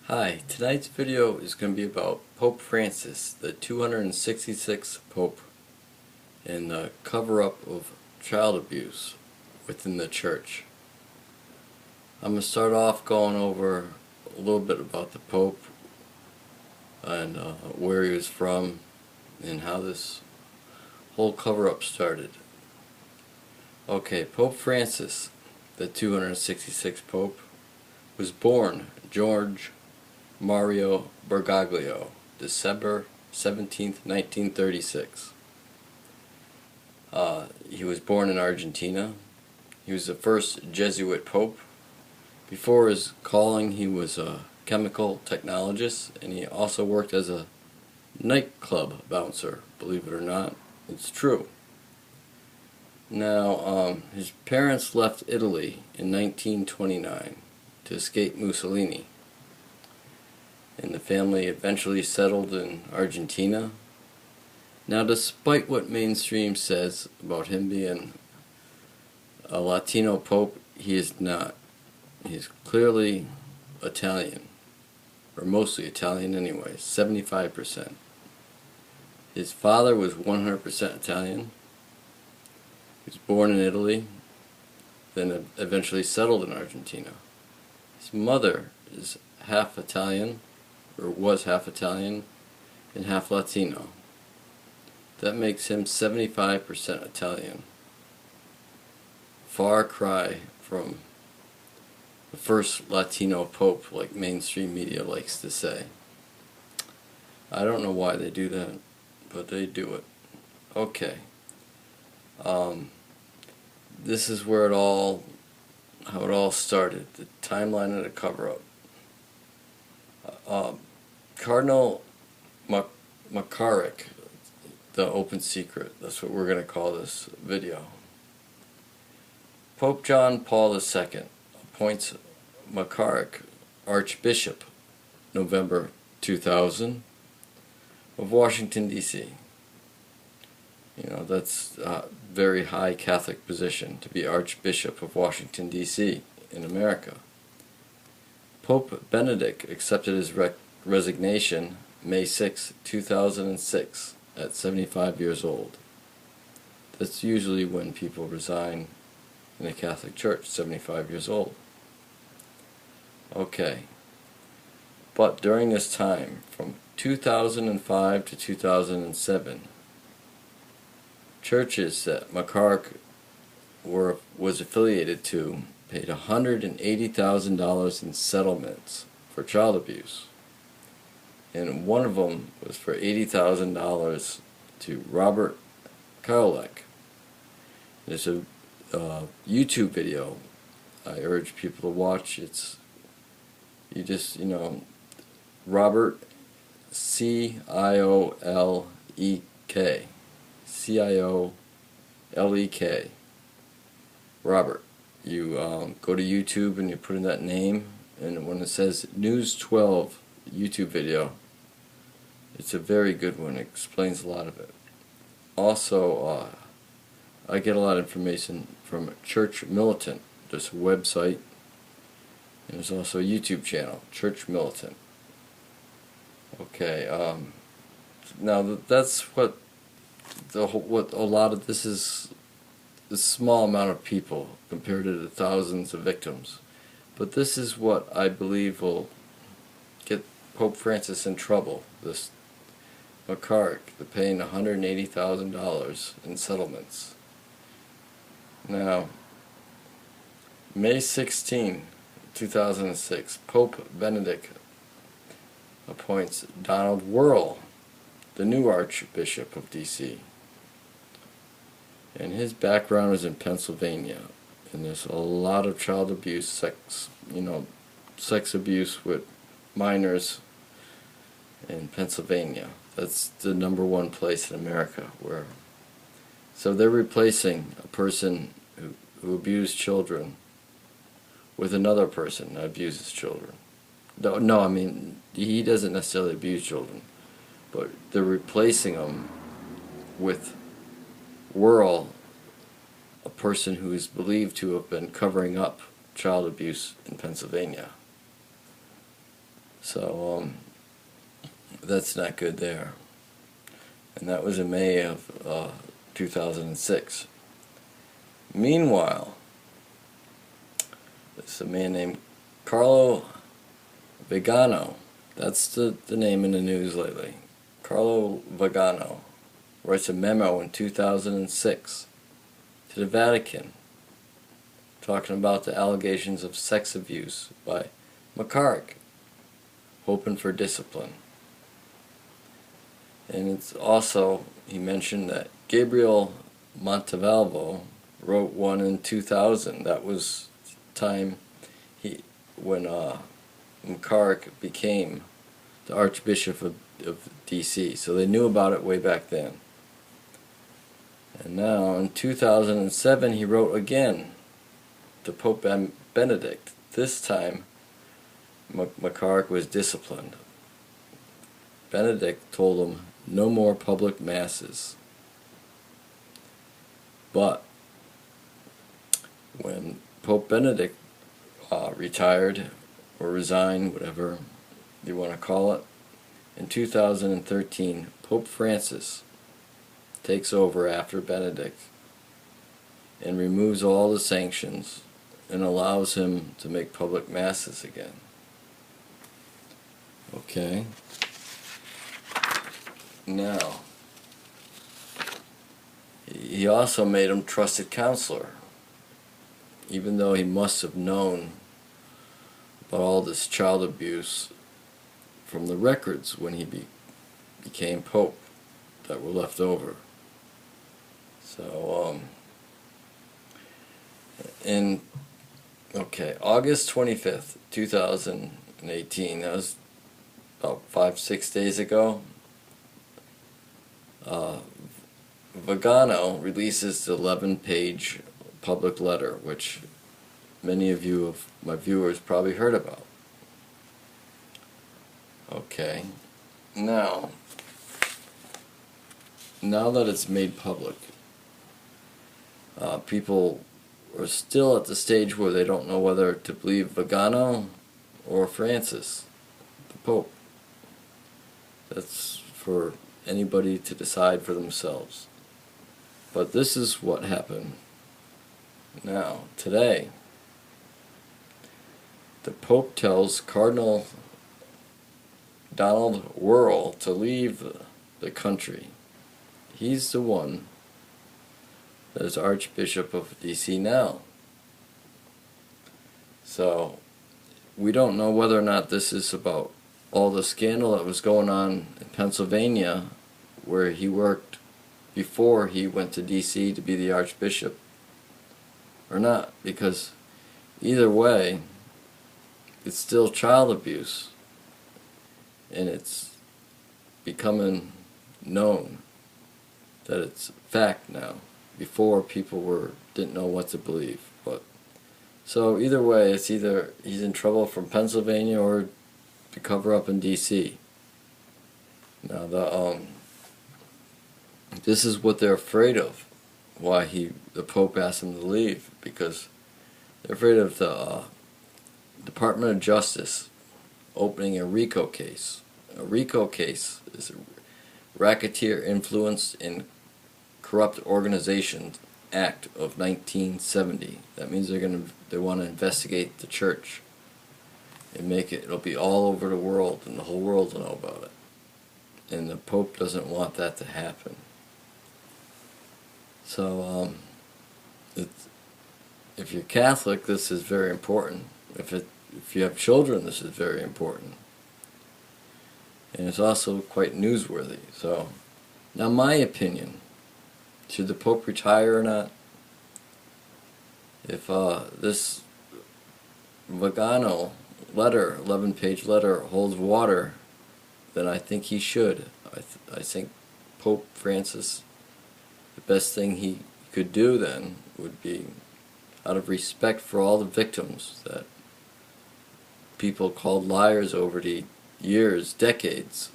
Hi, tonight's video is going to be about Pope Francis, the 266th Pope, and the cover-up of child abuse within the Church. I'm going to start off going over a little bit about the Pope and where he was from and how this whole cover-up started. Okay, Pope Francis, the 266th Pope, was born George Mario Bergoglio, December 17th, 1936. He was born in Argentina. He was the first Jesuit Pope. Before his calling, he was a chemical technologist, and he also worked as a nightclub bouncer, believe it or not. It's true. Now, his parents left Italy in 1929 to escape Mussolini, and the family eventually settled in Argentina. Now, despite what mainstream says about him being a Latino Pope, he is not. He's clearly Italian, or mostly Italian anyway, 75%. His father was 100% Italian. He was born in Italy, then eventually settled in Argentina. His mother is half Italian, or was half Italian, and half Latino. That makes him 75% Italian. Far cry from the first Latino Pope, like mainstream media likes to say. I don't know why they do that, but they do it. Okay. This is where how it all started, the timeline of the cover-up. Cardinal McCarrick, the open secret, that's what we're going to call this video. Pope John Paul II appoints McCarrick Archbishop, November 2000, of Washington, D.C. You know, that's a very high Catholic position to be Archbishop of Washington, D.C. in America. Pope Benedict accepted his resignation May 6, 2006 at 75 years old. That's usually when people resign in the Catholic Church, 75 years old. Okay. But during this time, from 2005 to 2007, churches that McCarrick was affiliated to paid $180,000 in settlements for child abuse. And one of them was for $80,000 to Robert Carlock. There's a YouTube video I urge people to watch. Robert C-I-O-L-E-K. C-I-O-L-E-K. Robert. You go to YouTube and you put in that name, and when it says News 12 YouTube video, it's a very good one. It explains a lot of it. Also, I get a lot of information from Church Militant. There's a website, and there's also a YouTube channel, Church Militant. Okay, now that's what a lot of this is. A small amount of people compared to the thousands of victims, but this is what I believe will get Pope Francis in trouble. This McCarrick, the paying $180,000 in settlements. Now, May 16, 2006, Pope Benedict appoints Donald Wuerl, the new Archbishop of D.C. And his background is in Pennsylvania, and there's a lot of child abuse, sex abuse with minors in Pennsylvania. That's the #1 place in America where. So they're replacing a person who abused children with another person that abuses children. No, I mean, he doesn't necessarily abuse children, but they're replacing them with Wuerl, a person who is believed to have been covering up child abuse in Pennsylvania. So that's not good there. And that was in May of 2006. Meanwhile, there's a man named Carlo Vagino. That's the name in the news lately. Carlo Vagino writes a memo in 2006 to the Vatican talking about the allegations of sex abuse by McCarrick, hoping for discipline. And it's also, he mentioned that Gabriel Montevalvo wrote one in 2000. That was the time when McCarrick became the Archbishop of D.C. So they knew about it way back then. And now in 2007 he wrote again to Pope Benedict. This time McCarrick was disciplined. Benedict told him no more public masses. But when Pope Benedict retired or resigned, whatever you want to call it, in 2013, Pope Francis takes over after Benedict and removes all the sanctions and allows him to make public masses again. Okay. Now, he also made him trusted counselor, even though he must have known about all this child abuse from the records when he became pope that were left over. So, August 25th, 2018, that was about 5-6 days ago, Vagino releases the 11-page public letter, which many of you, of my viewers, probably heard about. Okay, now that it's made public, people are still at the stage where they don't know whether to believe Vagino or Francis, the Pope. That's for anybody to decide for themselves. But this is what happened. Now, today, the Pope tells Cardinal Donald Wuerl to leave the country. He's the one that is Archbishop of D.C. now. So, we don't know whether or not this is about all the scandal that was going on in Pennsylvania, where he worked before he went to D.C. to be the Archbishop, or not, because either way, it's still child abuse, and it's becoming known that it's fact now. Before, people didn't know what to believe. But so either way, it's either he's in trouble from Pennsylvania or to cover up in D.C. Now this is what they're afraid of. Why the Pope asked him to leave, because they're afraid of the Department of Justice opening a RICO case. A RICO case is a Racketeer Influenced in Corrupt Organizations Act of 1970. That means they want to investigate the church and it'll be all over the world, and the whole world will know about it. And the Pope doesn't want that to happen. So, if you're Catholic, this is very important. If you have children, this is very important. And it's also quite newsworthy. So, now my opinion, should the Pope retire or not? If this Vagino letter, 11-page letter, holds water, then I think he should. I think Pope Francis, the best thing he could do then would be, out of respect for all the victims that people called liars over the years, decades,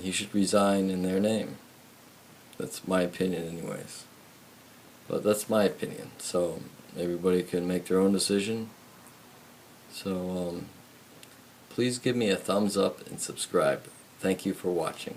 he should resign in their name. That's my opinion anyways. But that's my opinion. So everybody can make their own decision. So please give me a thumbs up and subscribe. Thank you for watching.